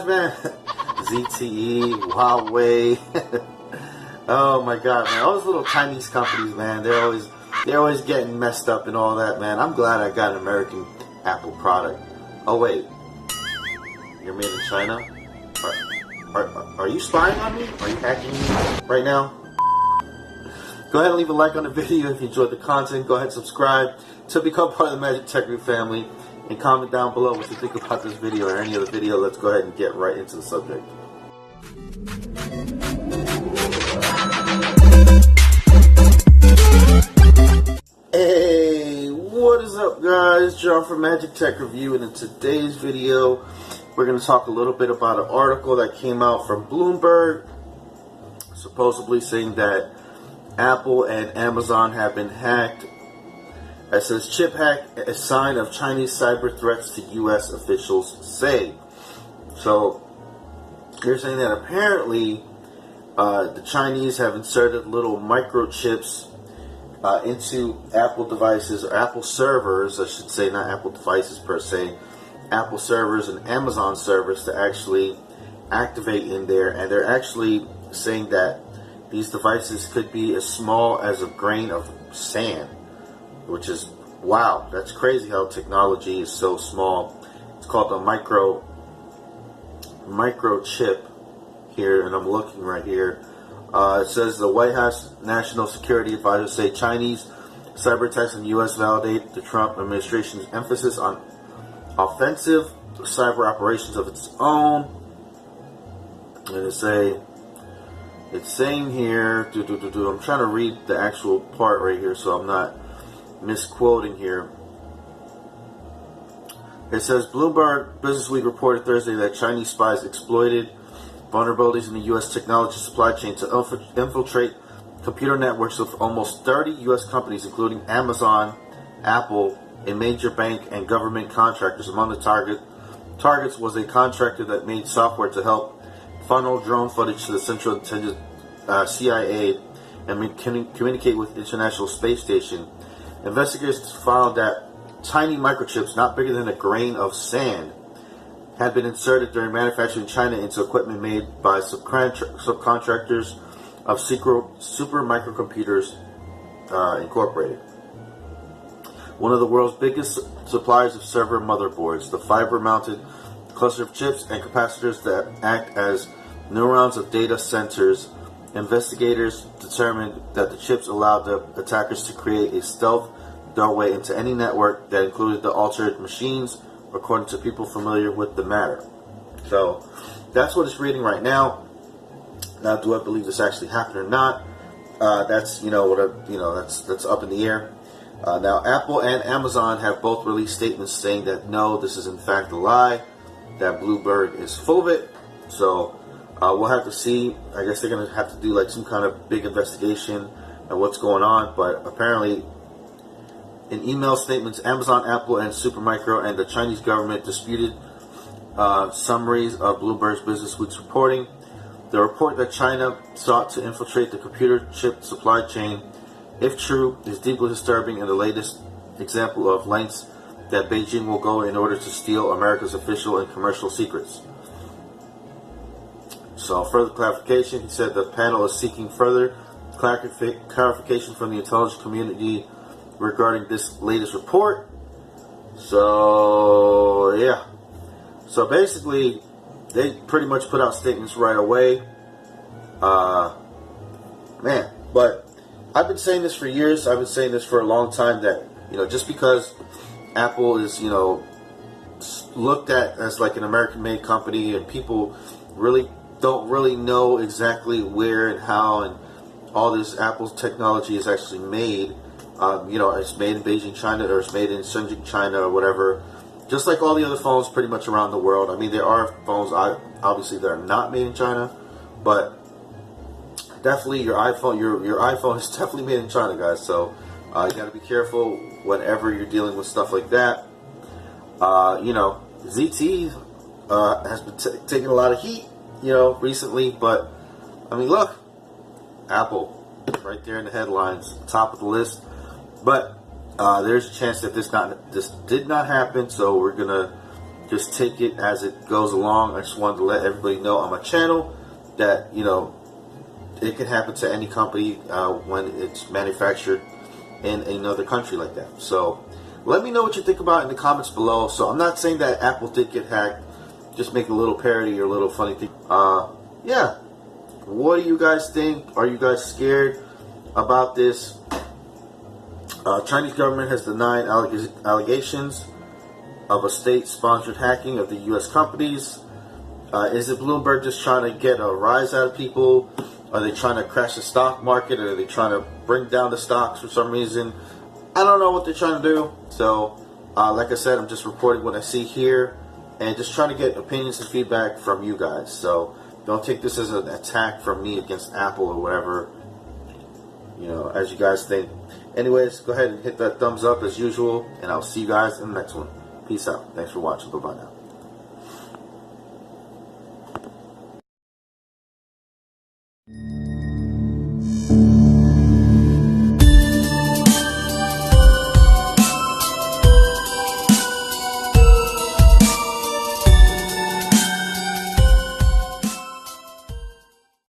man. ZTE, Huawei. Oh my God, man! All those little Chinese companies, man. They're always getting messed up and all that, man. I'm glad I got an American Apple product. Oh wait, you're made in China? Are you spying on me? Are you hacking me right now? Go ahead and leave a like on the video if you enjoyed the content. Go ahead and subscribe to become part of the Magic Tech Group family. And comment down below what you think about this video or any other video. Let's go ahead and get right into the subject. Hey, what is up guys? John from Magic Tech Review, and in today's video we're going to talk a little bit about an article that came out from Bloomberg, supposedly saying that Apple and Amazon have been hacked. It says chip hack, a sign of Chinese cyber threats to U.S. officials say. So they're saying that apparently the Chinese have inserted little microchips into Apple devices, or Apple servers, I should say, not Apple devices per se, Apple servers and Amazon servers to actually activate in there. And they're actually saying that these devices could be as small as a grain of sand, which is, wow, that's crazy how technology is so small. It's called the microchip here, and I'm looking right here. It says the White House National Security Advisor say Chinese cyber attacks in the U.S. validate the Trump administration's emphasis on offensive cyber operations of its own. And it's saying here, I'm trying to read the actual part right here so I'm not misquoting here. It says Bloomberg Businessweek reported Thursday that Chinese spies exploited vulnerabilities in the U.S. technology supply chain to infiltrate computer networks of almost 30 U.S. companies, including Amazon, Apple, a major bank, and government contractors. Among the targets was a contractor that made software to help funnel drone footage to the Central Intelligence CIA and communicate with the International Space Station. Investigators found that tiny microchips, not bigger than a grain of sand, had been inserted during manufacturing in China into equipment made by subcontractors of Super Microcomputers Incorporated, one of the world's biggest suppliers of server motherboards. The fiber-mounted cluster of chips and capacitors that act as neurons of data centers. Investigators determined that the chips allowed the attackers to create a stealth doorway into any network that included the altered machines, according to people familiar with the matter. So that's what it's reading right now. Now, do I believe this actually happened or not? That's that's up in the air. Now, Apple and Amazon have both released statements saying that no, this is in fact a lie, that Bloomberg is full of it. So we'll have to see. I guess they're going to have to do like some kind of big investigation on what's going on. But apparently, in email statements, Amazon, Apple, and Supermicro and the Chinese government disputed summaries of Bloomberg's Businessweek's reporting. The report that China sought to infiltrate the computer chip supply chain, if true, is deeply disturbing and the latest example of lengths that Beijing will go in order to steal America's official and commercial secrets. So, further clarification, he said the panel is seeking further clarification from the intelligence community regarding this latest report. So, yeah. So, basically, they pretty much put out statements right away. Man, but I've been saying this for years. I've been saying this for a long time that, just because Apple is, looked at as like an American-made company and people really don't really know exactly where and how and all this Apple's technology is actually made. It's made in Beijing, China, or it's made in Shenzhen, China, or whatever. Just like all the other phones pretty much around the world. I mean, there are phones, obviously, that are not made in China, but definitely your iPhone is definitely made in China, guys. So you got to be careful whenever you're dealing with stuff like that. ZTE has been taking a lot of heat, recently, but I mean, look, Apple, right there in the headlines, top of the list. But there's a chance that this did not happen, so we're gonna just take it as it goes along. I just wanted to let everybody know on my channel that, you know, it can happen to any company when it's manufactured in another country like that. So let me know what you think about it in the comments below. So I'm not saying that Apple did get hacked. Just make a little parody or a little funny thing. Yeah. What do you guys think? Are you guys scared about this? Chinese government has denied allegations of a state-sponsored hacking of the U.S. companies. Is it Bloomberg just trying to get a rise out of people? Are they trying to crash the stock market? Or are they trying to bring down the stocks for some reason? I don't know what they're trying to do. So, like I said, I'm just reporting what I see here and just trying to get opinions and feedback from you guys. So, don't take this as an attack from me against Apple or whatever, you know, as you guys think. Anyways, go ahead and hit that thumbs up as usual, and I'll see you guys in the next one. Peace out. Thanks for watching. Bye-bye now.